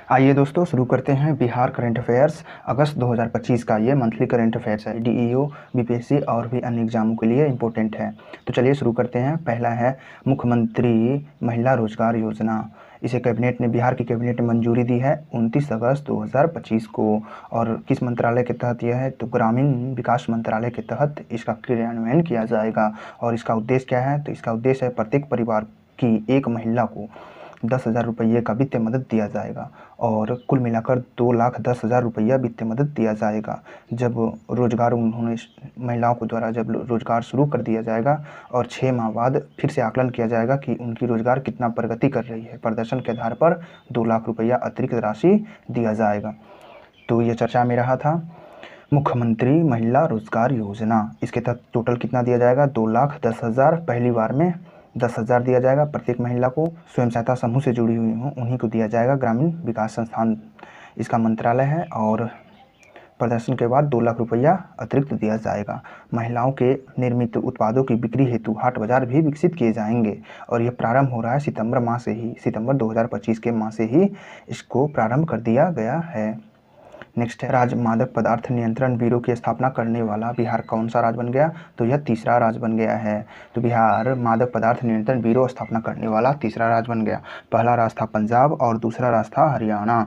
आइए दोस्तों शुरू करते हैं बिहार करंट अफेयर्स अगस्त 2025 का। ये मंथली करंट अफेयर्स है। डीईओ, बीपीएससी और भी अन्य एग्जामों के लिए इम्पोर्टेंट है। तो चलिए शुरू करते हैं। पहला है मुख्यमंत्री महिला रोजगार योजना। इसे कैबिनेट ने, बिहार की कैबिनेट ने मंजूरी दी है 29 अगस्त 2025 को। और किस मंत्रालय के तहत यह है? तो ग्रामीण विकास मंत्रालय के तहत इसका क्रियान्वयन किया जाएगा। और इसका उद्देश्य क्या है? तो इसका उद्देश्य है प्रत्येक परिवार की एक महिला को 10,000 रुपये का वित्तीय मदद दिया जाएगा और कुल मिलाकर 2,10,000 रुपया वित्तीय मदद दिया जाएगा। जब रोजगार उन्होंने महिलाओं को द्वारा जब रोजगार शुरू कर दिया जाएगा और 6 माह बाद फिर से आकलन किया जाएगा कि उनकी रोजगार कितना प्रगति कर रही है। प्रदर्शन के आधार पर 2 लाख रुपया अतिरिक्त राशि दिया जाएगा। तो ये चर्चा में रहा था मुख्यमंत्री महिला रोजगार योजना। इसके तहत टोटल कितना दिया जाएगा? 2,10,000। पहली बार में 10,000 दिया जाएगा प्रत्येक महिला को। स्वयं सहायता समूह से जुड़ी हुई हों उन्हीं को दिया जाएगा। ग्रामीण विकास संस्थान इसका मंत्रालय है और प्रदर्शन के बाद 2 लाख रुपया अतिरिक्त दिया जाएगा। महिलाओं के निर्मित उत्पादों की बिक्री हेतु हाट बाजार भी विकसित किए जाएंगे और यह प्रारंभ हो रहा है सितंबर माह से ही। सितंबर 2025 के माह से ही इसको प्रारंभ कर दिया गया है। नेक्स्ट है राज्य मादक पदार्थ नियंत्रण ब्यूरो की स्थापना करने वाला बिहार कौन सा राज्य बन गया? तो यह तीसरा राज्य बन गया है। तो बिहार मादक पदार्थ नियंत्रण ब्यूरो स्थापना करने वाला तीसरा राज्य बन गया। पहला राज्य था पंजाब और दूसरा राज्य था हरियाणा।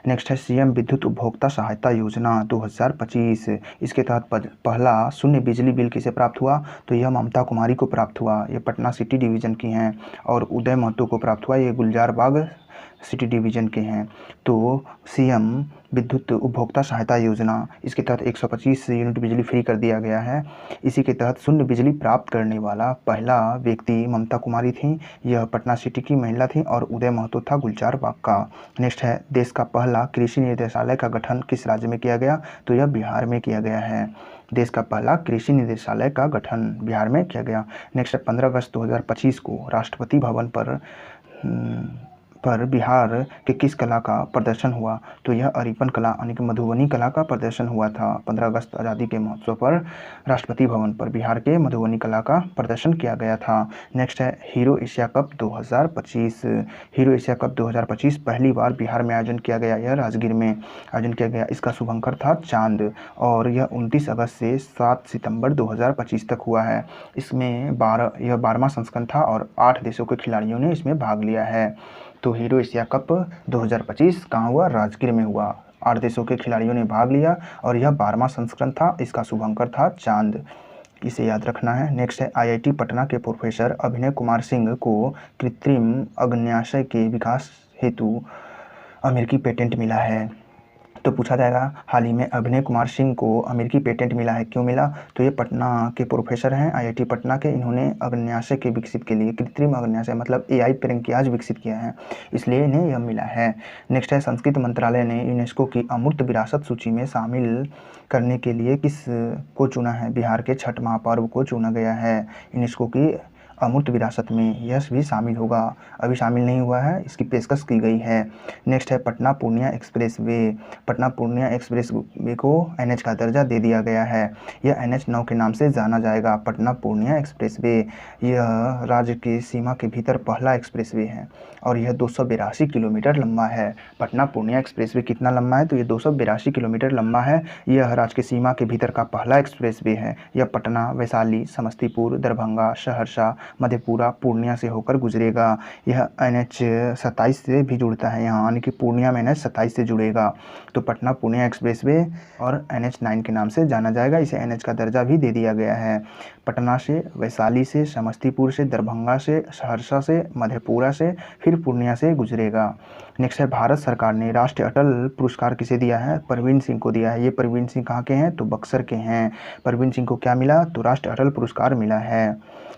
नेक्स्ट है सीएम विद्युत उपभोक्ता सहायता योजना 2025। इसके तहत पहला शून्य बिजली बिल किसे प्राप्त हुआ? तो यह ममता कुमारी को प्राप्त हुआ। ये पटना सिटी डिवीजन की हैं। और उदय महतो को प्राप्त हुआ। ये गुलजार बाग सिटी डिवीजन के हैं। तो सीएम विद्युत उपभोक्ता सहायता योजना, इसके तहत 125 यूनिट बिजली फ्री कर दिया गया है। इसी के तहत शून्य बिजली प्राप्त करने वाला पहला व्यक्ति ममता कुमारी थी। यह पटना सिटी की महिला थी और उदय महतो था गुलजार बाग का। नेक्स्ट है देश का पहला कृषि निदेशालय का गठन किस राज्य में किया गया? तो यह बिहार में किया गया है। देश का पहला कृषि निदेशालय का गठन बिहार में किया गया। नेक्स्ट है 15 अगस्त 2025 को राष्ट्रपति भवन पर बिहार के किस कला का प्रदर्शन हुआ? तो यह अरिपन कला यानी कि मधुबनी कला का प्रदर्शन हुआ था। 15 अगस्त आज़ादी के महोत्सव पर राष्ट्रपति भवन पर बिहार के मधुबनी कला का प्रदर्शन किया गया था। नेक्स्ट है hero Asia cup 2025। Hero Asia cup 2025 पहली बार बिहार में आयोजन किया गया। यह राजगीर में आयोजन किया गया। इसका शुभंकर था चांद और यह 29 अगस्त से 7 सितंबर 2025 तक हुआ है। इसमें यह 12वां संस्करण था और 8 देशों के खिलाड़ियों ने इसमें भाग लिया है। तो हीरो एशिया कप 2025 कहाँ हुआ? राजगीर में हुआ। 8 देशों के खिलाड़ियों ने भाग लिया और यह 12वां संस्करण था। इसका शुभंकर था चांद। इसे याद रखना है। नेक्स्ट है आईआईटी पटना के प्रोफेसर अभिनय कुमार सिंह को कृत्रिम अग्न्याशय के विकास हेतु अमेरिकी पेटेंट मिला है। तो पूछा जाएगा हाल ही में अभिनय कुमार सिंह को अमेरिकी पेटेंट मिला है, क्यों मिला? तो ये पटना के प्रोफेसर हैं, आईआईटी पटना के। इन्होंने अग्न्याशय के विकसित के लिए, कृत्रिम अग्न्याशय मतलब एआई पेंक्रियाज विकसित किया है, इसलिए इन्हें यह मिला है। नेक्स्ट है संस्कृति मंत्रालय ने यूनेस्को की अमूर्त विरासत सूची में शामिल करने के लिए किस को चुना है? बिहार के छठ महापर्व को चुना गया है यूनेस्को की अमूर्त विरासत में। यह भी शामिल होगा, अभी शामिल नहीं हुआ है, इसकी पेशकश की गई है। नेक्स्ट है Patna Purnia express way. Patna Purnia express way को एनएच का दर्जा दे दिया गया है। यह NH 9 के नाम से जाना जाएगा, पटना पूर्णिया एक्सप्रेस वे। यह राज्य की सीमा के भीतर पहला एक्सप्रेस वे है और यह 282 किलोमीटर लंबा है। पटना पूर्णिया एक्सप्रेस वे कितना लंबा है? तो ये 282 किलोमीटर लंबा है। यह राज्य की सीमा के भीतर का पहला एक्सप्रेस वे है। यह पटना, वैशाली, समस्तीपुर, दरभंगा, सहरसा, मधेपुरा, पूर्णिया से होकर गुजरेगा। यह NH 27 से भी जुड़ता है यहाँ, यानी कि पूर्णिया में NH 27 से जुड़ेगा। तो पटना पूर्णिया एक्सप्रेसवे और NH 9 के नाम से जाना जाएगा। इसे NH का दर्जा भी दे दिया गया है। पटना से, वैशाली से, समस्तीपुर से, दरभंगा से, सहरसा से, मधेपुरा से, फिर पूर्णिया से गुजरेगा। नेक्स्ट है भारत सरकार ने राष्ट्रीय अटल पुरस्कार किसे दिया है? परवीन सिंह को दिया है। ये परवीन सिंह कहाँ के हैं? तो बक्सर के हैं। परवीन सिंह को क्या मिला? तो राष्ट्रीय अटल पुरस्कार मिला है।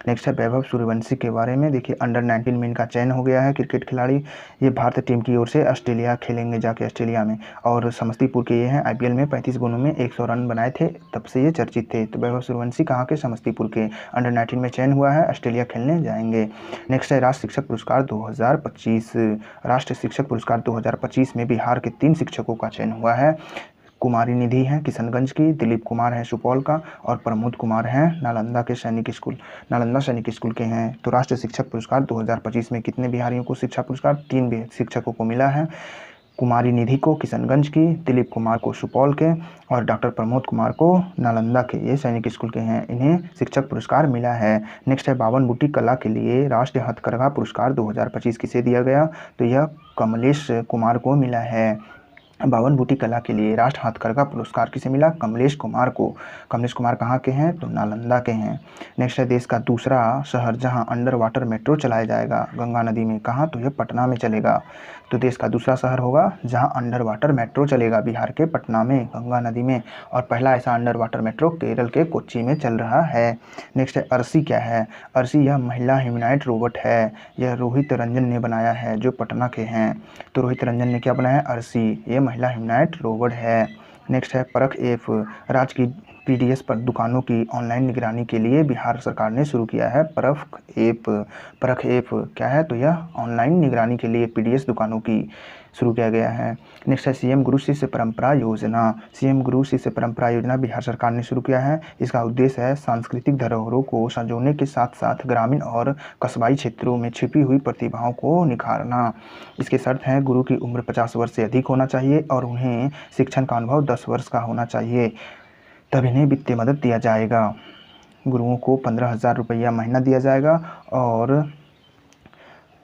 नेक्स्ट है वैभव सूर्यवंशी के बारे में। देखिए अंडर 19 में इनका चयन हो गया है क्रिकेट खिलाड़ी। ये भारतीय टीम की ओर से ऑस्ट्रेलिया खेलेंगे जाके ऑस्ट्रेलिया में, और समस्तीपुर के ये हैं। IPL में 35 गेंदों में 100 रन बनाए थे, तब से ये चर्चित थे। तो वैभव सूर्यवंशी कहाँ के? समस्तीपुर के। अंडर 19 में चयन हुआ है, ऑस्ट्रेलिया खेलने जाएंगे। नेक्स्ट है राष्ट्रीय शिक्षक पुरस्कार 2025। राष्ट्रीय शिक्षक पुरस्कार 2025 में बिहार के 3 शिक्षकों का चयन हुआ है। कुमारी निधि हैं किशनगंज की, दिलीप कुमार हैं सुपौल का, और प्रमोद कुमार हैं नालंदा सैनिक स्कूल के हैं। तो राष्ट्रीय शिक्षक पुरस्कार 2025 में कितने बिहारियों को शिक्षा पुरस्कार? 3 शिक्षकों को मिला है। कुमारी निधि को किशनगंज की, दिलीप कुमार को सुपौल के और डॉक्टर प्रमोद कुमार को नालंदा के। ये सैनिक स्कूल के हैं, इन्हें शिक्षक पुरस्कार मिला है। नेक्स्ट है बावन बूटी कला के लिए राष्ट्रीय हथकरघा पुरस्कार 2025 किसे दिया गया, तो यह कमलेश कुमार को मिला है। बावन बूटी कला के लिए राष्ट्र हथकरघा पुरस्कार किसे मिला, कमलेश कुमार को। कमलेश कुमार कहाँ के हैं, तो नालंदा के हैं। नेक्स्ट है देश का दूसरा शहर जहां अंडर वाटर मेट्रो चलाया जाएगा गंगा नदी में, कहाँ, तो यह पटना में चलेगा। तो देश का दूसरा शहर होगा जहां अंडर वाटर मेट्रो चलेगा, बिहार के पटना में गंगा नदी में। और पहला ऐसा अंडर वाटर मेट्रो केरल के कोच्चि में चल रहा है। नेक्स्ट है अर्सी क्या है, अर्सी यह महिला ह्यूमनॉइड रोबोट है, यह रोहित रंजन ने बनाया है जो पटना के हैं। तो रोहित रंजन ने क्या बनाया है, अर्सी, ये महिला ह्यूमनॉइड रोबोट है। नेक्स्ट है परख ऐप, राज्य की पीडीएस पर दुकानों की ऑनलाइन निगरानी के लिए बिहार सरकार ने शुरू किया है परख ऐप। परख ऐप क्या है, तो यह ऑनलाइन निगरानी के लिए पीडीएस दुकानों की शुरू किया गया है। नेक्स्ट है सीएम गुरु शिष्य परंपरा योजना, सीएम गुरु शिष्य परंपरा योजना बिहार सरकार ने शुरू किया है। इसका उद्देश्य है सांस्कृतिक धरोहरों को संजोने के साथ साथ ग्रामीण और कस्बाई क्षेत्रों में छिपी हुई प्रतिभाओं को निखारना। इसके शर्त है गुरु की उम्र 50 वर्ष से अधिक होना चाहिए और उन्हें शिक्षण का अनुभव 10 वर्ष का होना चाहिए, तब इन्हें वित्तीय मदद दिया जाएगा। गुरुओं को 15,000 रुपया महीना दिया जाएगा और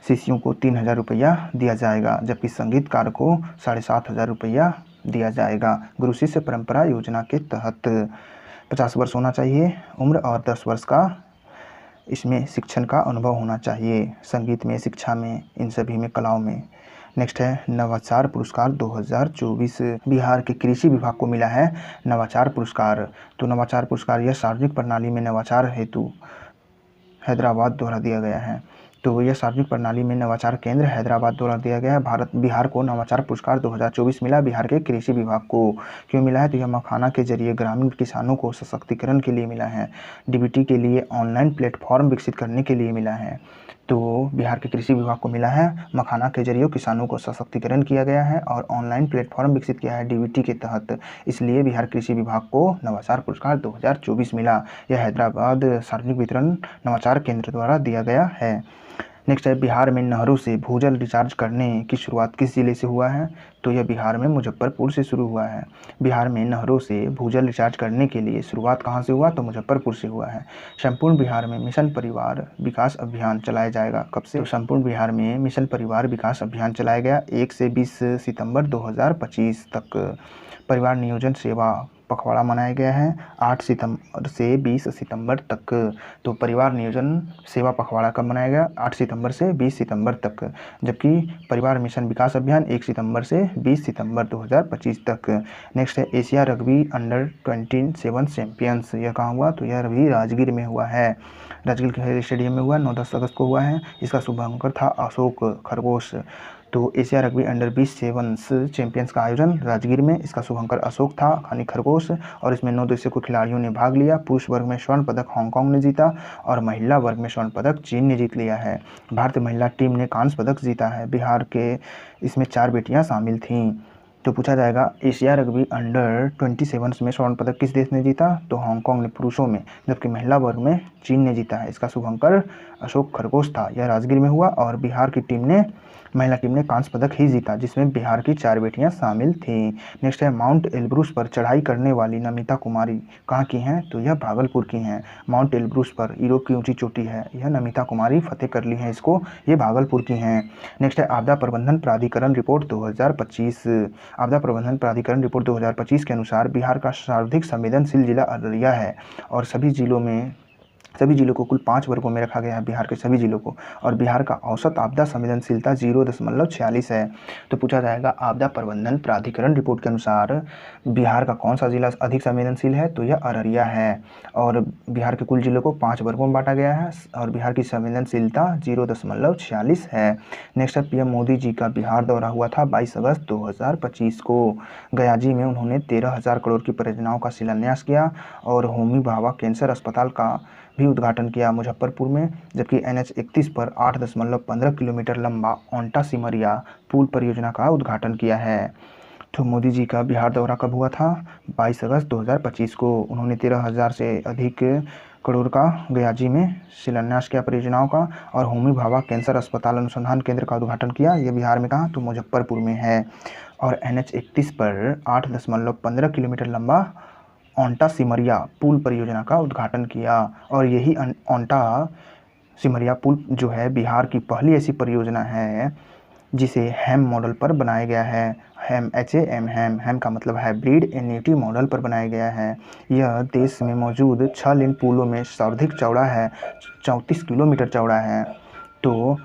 शिष्यों को 3,000 रुपया दिया जाएगा, जबकि संगीतकार को 7,500 रुपया दिया जाएगा। गुरु शिष्य परंपरा योजना के तहत 50 वर्ष होना चाहिए उम्र और 10 वर्ष का इसमें शिक्षण का अनुभव होना चाहिए, संगीत में, शिक्षा में, इन सभी में, कलाओं में। नेक्स्ट है नवाचार पुरस्कार 2024 बिहार के कृषि विभाग को मिला है नवाचार पुरस्कार। तो नवाचार पुरस्कार यह सार्वजनिक प्रणाली में नवाचार हेतु हैदराबाद द्वारा दिया गया है। तो यह सार्वजनिक प्रणाली में नवाचार केंद्र हैदराबाद द्वारा दिया गया है। बिहार को नवाचार पुरस्कार 2024 मिला बिहार के कृषि विभाग को। क्यों मिला है, तो यह मखाना के जरिए ग्रामीण किसानों को सशक्तिकरण के लिए मिला है, डीबीटी के लिए ऑनलाइन प्लेटफॉर्म विकसित करने के लिए मिला है। तो बिहार के कृषि विभाग को मिला है मखाना के जरिए किसानों को सशक्तिकरण किया गया है और ऑनलाइन प्लेटफॉर्म विकसित किया है डीबीटी के तहत, इसलिए बिहार कृषि विभाग को नवाचार पुरस्कार 2024 मिला। यह हैदराबाद सार्वजनिक वितरण नवाचार केंद्र द्वारा दिया गया है। नेक्स्ट है बिहार में नहरों से भूजल रिचार्ज करने की शुरुआत किस जिले से हुआ है, तो यह बिहार में मुजफ्फरपुर से शुरू हुआ है। बिहार में नहरों से भूजल रिचार्ज करने के लिए शुरुआत कहाँ से हुआ, तो मुजफ्फरपुर से हुआ है। संपूर्ण बिहार में मिशन परिवार विकास अभियान चलाया जाएगा, कब से, तो संपूर्ण बिहार में मिशन परिवार विकास अभियान चलाया गया 1 से 20 सितंबर 2025 तक। परिवार नियोजन सेवा पखवाड़ा मनाया गया है 8 सितंबर से 20 सितंबर तक। तो परिवार नियोजन सेवा पखवाड़ा कब मनाया गया, 8 सितंबर से 20 सितंबर तक, जबकि परिवार मिशन विकास अभियान 1 सितंबर से 20 सितंबर 2025 तक। नेक्स्ट है एशिया रग्बी अंडर 27 चैंपियंस, यह कहाँ हुआ, तो यह भी राजगीर में हुआ है, राजगीर के स्टेडियम में हुआ, 9-10 अगस्त को हुआ है। इसका शुभारंभ था अशोक खरगोश। तो एशिया रग्बी अंडर 27 चैंपियंस का आयोजन राजगीर में, इसका शुभंकर अशोक था खानी खरगोश, और इसमें 9 देशों के खिलाड़ियों ने भाग लिया। पुरुष वर्ग में स्वर्ण पदक हांगकांग ने जीता और महिला वर्ग में स्वर्ण पदक चीन ने जीत लिया है। भारतीय महिला टीम ने कांस्य पदक जीता है। बिहार के इसमें 4 बेटियां शामिल थीं। तो पूछा जाएगा एशिया रग्बी अंडर 27 में स्वर्ण पदक किस देश ने जीता, तो हांगकांग ने पुरुषों में, जबकि महिला वर्ग में चीन ने जीता है। इसका शुभंकर अशोक खरगोश था। यह राजगीर में हुआ और बिहार की महिला टीम ने कांस्य पदक ही जीता, जिसमें बिहार की 4 बेटियां शामिल थीं। नेक्स्ट है माउंट एल्ब्रूस पर चढ़ाई करने वाली नमिता कुमारी कहाँ की हैं, तो यह भागलपुर की हैं। माउंट एल्ब्रूस पर यूरोप की ऊंची चोटी है, यह नमिता कुमारी फतेह कर ली हैं इसको, ये भागलपुर की हैं। नेक्स्ट है आपदा प्रबंधन प्राधिकरण रिपोर्ट 2025। आपदा प्रबंधन प्राधिकरण रिपोर्ट 2025 के अनुसार बिहार का सर्वाधिक संवेदनशील जिला अररिया है और सभी जिलों को कुल 5 वर्गों में रखा गया है, बिहार के सभी जिलों को, और बिहार का औसत आपदा संवेदनशीलता 0.46 है। तो पूछा जाएगा आपदा प्रबंधन प्राधिकरण रिपोर्ट के अनुसार बिहार का कौन सा जिला अधिक संवेदनशील है, तो यह अररिया है, और बिहार के कुल जिलों को 5 वर्गों में बांटा गया है और बिहार की संवेदनशीलता 0.46 है। नेक्स्ट है पीएम मोदी जी का बिहार दौरा हुआ था 22 अगस्त 2025 को। गयाजी में उन्होंने 13,000 करोड़ की परियोजनाओं का शिलान्यास किया और होमी भाभा कैंसर अस्पताल का भी उद्घाटन किया मुजफ्फरपुर में, जबकि NH 31 पर 8.15 किलोमीटर लंबा ओंटा सिमरिया पुल परियोजना का उद्घाटन किया है। तो मोदी जी का बिहार दौरा कब हुआ था, 22 अगस्त 2025 को। उन्होंने 13,000 से अधिक करोड़ का गयाजी में शिलान्यास किया परियोजनाओं का और होमी भाभा कैंसर अस्पताल अनुसंधान केंद्र का उद्घाटन किया। ये बिहार में कहाँ, तो मुजफ्फरपुर में है। और NH 31 पर 8.15 किलोमीटर लंबा ओंटा सिमरिया पुल परियोजना का उद्घाटन किया। और यही ओंटा सिमरिया पुल जो है बिहार की पहली ऐसी परियोजना है जिसे हैम मॉडल पर बनाया गया है। हैम HAM हैम का मतलब हाइब्रिड एन्युटी मॉडल पर बनाया गया है। यह देश में मौजूद 6 लेन पुलों में सर्वाधिक चौड़ा है, 34 किलोमीटर चौड़ा है। तो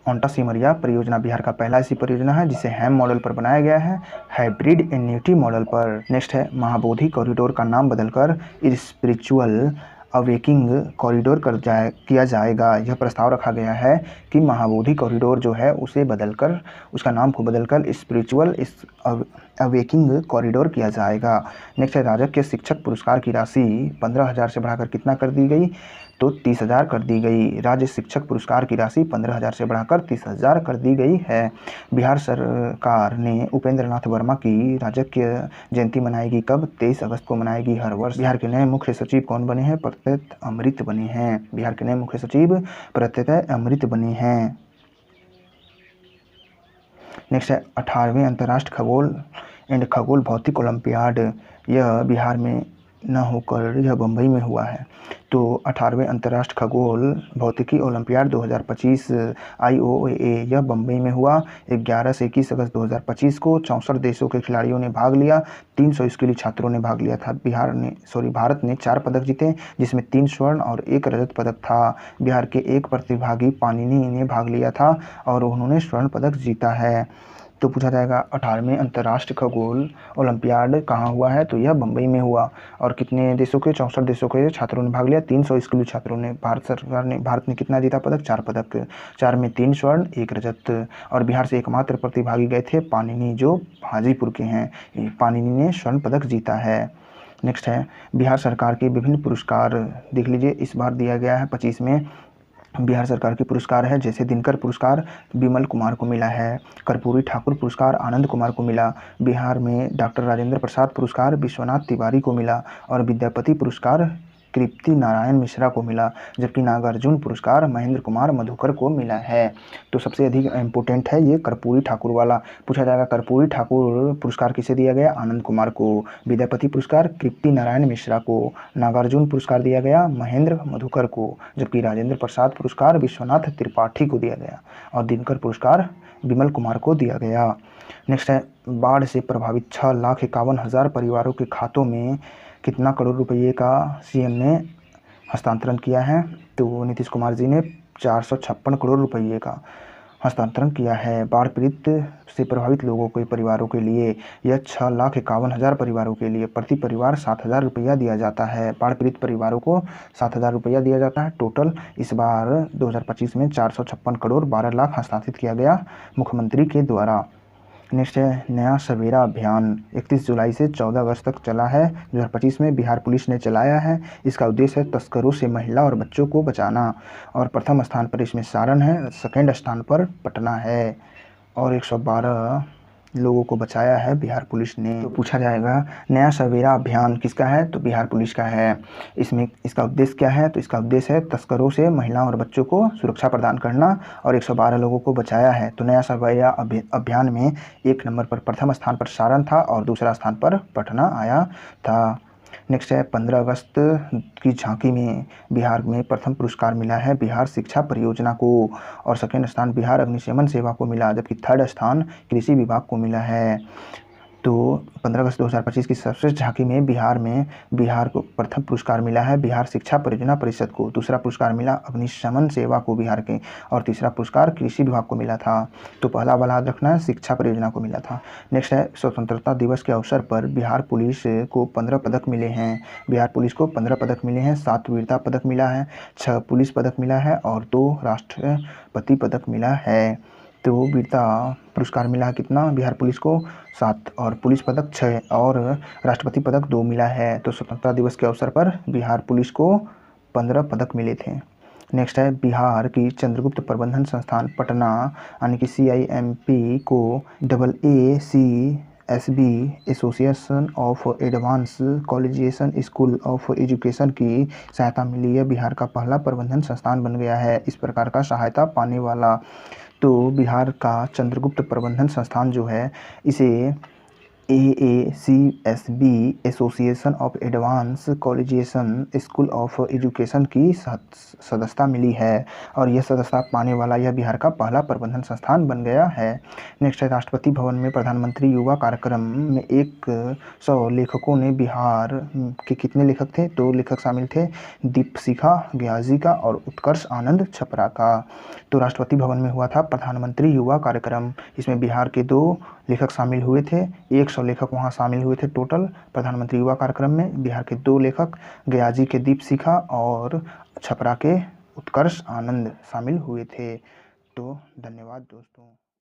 ओंटा सिमरिया परियोजना बिहार का पहला ऐसी परियोजना है जिसे हैम मॉडल पर बनाया गया है, हाइब्रिड एन्युटी मॉडल पर। नेक्स्ट है महाबोधि कॉरिडोर का नाम बदलकर स्पिरिचुअल अवेकिंग कॉरिडोर किया जाएगा। यह प्रस्ताव रखा गया है कि महाबोधि कॉरिडोर जो है उसे बदलकर, उसका नाम को बदलकर स्पिरिचुअल अवेकिंग कॉरिडोर किया जाएगा। नेक्स्ट है राजकीय शिक्षक पुरस्कार की राशि 15,000 से बढ़ाकर कितना कर दी गई, तो 30,000 कर दी गई। राज्य शिक्षक पुरस्कार की राशि 15,000 से बढ़ाकर 30,000 कर दी गई है। बिहार सरकार ने उपेंद्र नाथ वर्मा की राजकीय जयंती मनाएगी कब, 23 अगस्त को मनाएगी हर वर्ष। बिहार के नए मुख्य सचिव कौन बने हैं, प्रत्यय अमृत बने हैं। बिहार के नए मुख्य सचिव प्रत्यय अमृत बने हैं। नेक्स्ट है 18वें अंतर्राष्ट्रीय खगोल एंड खगोल भौतिक ओलंपियाड। यह बिहार में न होकर यह बम्बई में हुआ है। तो 18वें अंतर्राष्ट्रीय खगोल भौतिकी ओलंपियाड 2025 IOA यह बम्बई में हुआ। 11 से 21 अगस्त 2025 को 64 देशों के खिलाड़ियों ने भाग लिया। 300 स्कूली छात्रों ने भाग लिया था। भारत ने 4 पदक जीते जिसमें 3 स्वर्ण और 1 रजत पदक था। बिहार के एक प्रतिभागी पानिनी ने भाग लिया था और उन्होंने स्वर्ण पदक जीता है। तो पूछा जाएगा 18वें अंतर्राष्ट्रीय खगोल ओलंपियाड कहाँ हुआ है, तो यह बम्बई में हुआ। और कितने देशों के, 64 देशों के छात्रों ने भाग लिया। 300 स्कूली छात्रों ने। भारत ने कितना जीता पदक, 4 पदक, 4 में 3 स्वर्ण 1 रजत। और बिहार से एकमात्र प्रतिभागी गए थे पानिनी जो हाजीपुर के हैं। पानिनी ने स्वर्ण पदक जीता है। नेक्स्ट है बिहार सरकार के विभिन्न पुरस्कार देख लीजिए, इस बार दिया गया है 25 में। बिहार सरकार के पुरस्कार है जैसे दिनकर पुरस्कार विमल कुमार को मिला है, कर्पूरी ठाकुर पुरस्कार आनंद कुमार को मिला। बिहार में डॉक्टर राजेंद्र प्रसाद पुरस्कार विश्वनाथ तिवारी को मिला और विद्यापति पुरस्कार कृप्ति नारायण मिश्रा को मिला, जबकि नागार्जुन पुरस्कार महेंद्र कुमार मधुकर को मिला है। तो सबसे अधिक इम्पोर्टेंट है ये कर्पूरी ठाकुर वाला। पूछा जाएगा कर्पूरी ठाकुर पुरस्कार किसे दिया गया, आनंद कुमार को। विद्यापति पुरस्कार कृप्ति नारायण मिश्रा को। नागार्जुन पुरस्कार दिया गया महेंद्र मधुकर को, जबकि राजेंद्र प्रसाद पुरस्कार विश्वनाथ त्रिपाठी को दिया गया और दिनकर पुरस्कार विमल कुमार को दिया गया। नेक्स्ट है बाढ़ से प्रभावित 6,51,000 परिवारों के खातों में कितना करोड़ रुपये का CM ने हस्तांतरण किया है, तो नीतीश कुमार जी ने 456 करोड़ रुपये का हस्तांतरण किया है। बाढ़ पीड़ित से प्रभावित लोगों के परिवारों के लिए यह 6,51,000 परिवारों के लिए प्रति परिवार 7,000 रुपया दिया जाता है। बाढ़ पीड़ित परिवारों को 7,000 रुपया दिया जाता है। टोटल इस बार 2025 में 456 करोड़ 12 लाख हस्तांतरित किया गया मुख्यमंत्री के द्वारा। नेक्स्ट है नया सवेरा अभियान 31 जुलाई से 14 अगस्त तक चला है। 2025 में बिहार पुलिस ने चलाया है। इसका उद्देश्य है तस्करों से महिला और बच्चों को बचाना। और प्रथम स्थान पर इसमें सारण है, सेकेंड स्थान पर पटना है और 112 लोगों को बचाया है बिहार पुलिस ने। तो पूछा जाएगा नया सवेरा अभियान किसका है, तो बिहार पुलिस का है। इसमें इसका उद्देश्य क्या है, तो इसका उद्देश्य है तस्करों से महिलाओं और बच्चों को सुरक्षा प्रदान करना और 112 लोगों को बचाया है। तो नया सवेरा अभियान में 1 नंबर पर प्रथम स्थान पर सारण था और दूसरा स्थान पर पटना आया था। नेक्स्ट है 15 अगस्त की झांकी में बिहार में प्रथम पुरस्कार मिला है बिहार शिक्षा परियोजना को और सेकेंड स्थान बिहार अग्निशमन सेवा को मिला, जबकि थर्ड स्थान कृषि विभाग को मिला है। तो 15 अगस्त 2025 की सर्वश्रेष्ठ झांकी में बिहार को प्रथम पुरस्कार मिला है बिहार शिक्षा परियोजना परिषद को, दूसरा पुरस्कार मिला अग्निशमन सेवा को बिहार के और तीसरा पुरस्कार कृषि विभाग को मिला था। तो पहला वाला याद रखना है, शिक्षा परियोजना को मिला था। नेक्स्ट है स्वतंत्रता दिवस के अवसर पर बिहार पुलिस को 15 पदक मिले हैं। बिहार पुलिस को 15 पदक मिले हैं, 7 वीरता पदक मिला है, 6 पुलिस पदक मिला है और 2 राष्ट्रपति पदक मिला है। तो वीरता पुरस्कार मिला है कितना बिहार पुलिस को, 7 और पुलिस पदक 6 और राष्ट्रपति पदक 2 मिला है। तो स्वतंत्रता दिवस के अवसर पर बिहार पुलिस को 15 पदक मिले थे। नेक्स्ट है बिहार की चंद्रगुप्त प्रबंधन संस्थान पटना यानी कि CIMP को AACSB association of advance collegiation school of education की सहायता मिली है। बिहार का पहला प्रबंधन संस्थान बन गया है इस प्रकार का सहायता पाने वाला। तो बिहार का चंद्रगुप्त प्रबंधन संस्थान जो है, इसे AACSB association of advance collegiation school of education की सदस्यता मिली है और यह सदस्यता पाने वाला यह बिहार का पहला प्रबंधन संस्थान बन गया है। नेक्स्ट है, राष्ट्रपति भवन में प्रधानमंत्री युवा कार्यक्रम में 100 लेखकों ने बिहार के कितने लेखक थे? तो लेखक शामिल थे दीपशिखा ग्याजी का और उत्कर्ष आनंद छपरा का। तो राष्ट्रपति भवन में हुआ था प्रधानमंत्री युवा कार्यक्रम, इसमें बिहार के 2 लेखक शामिल हुए थे। 100 लेखक वहाँ शामिल हुए थे टोटल प्रधानमंत्री युवा कार्यक्रम में। बिहार के 2 लेखक गयाजी के दीपशिखा और छपरा के उत्कर्ष आनंद शामिल हुए थे। तो धन्यवाद दोस्तों।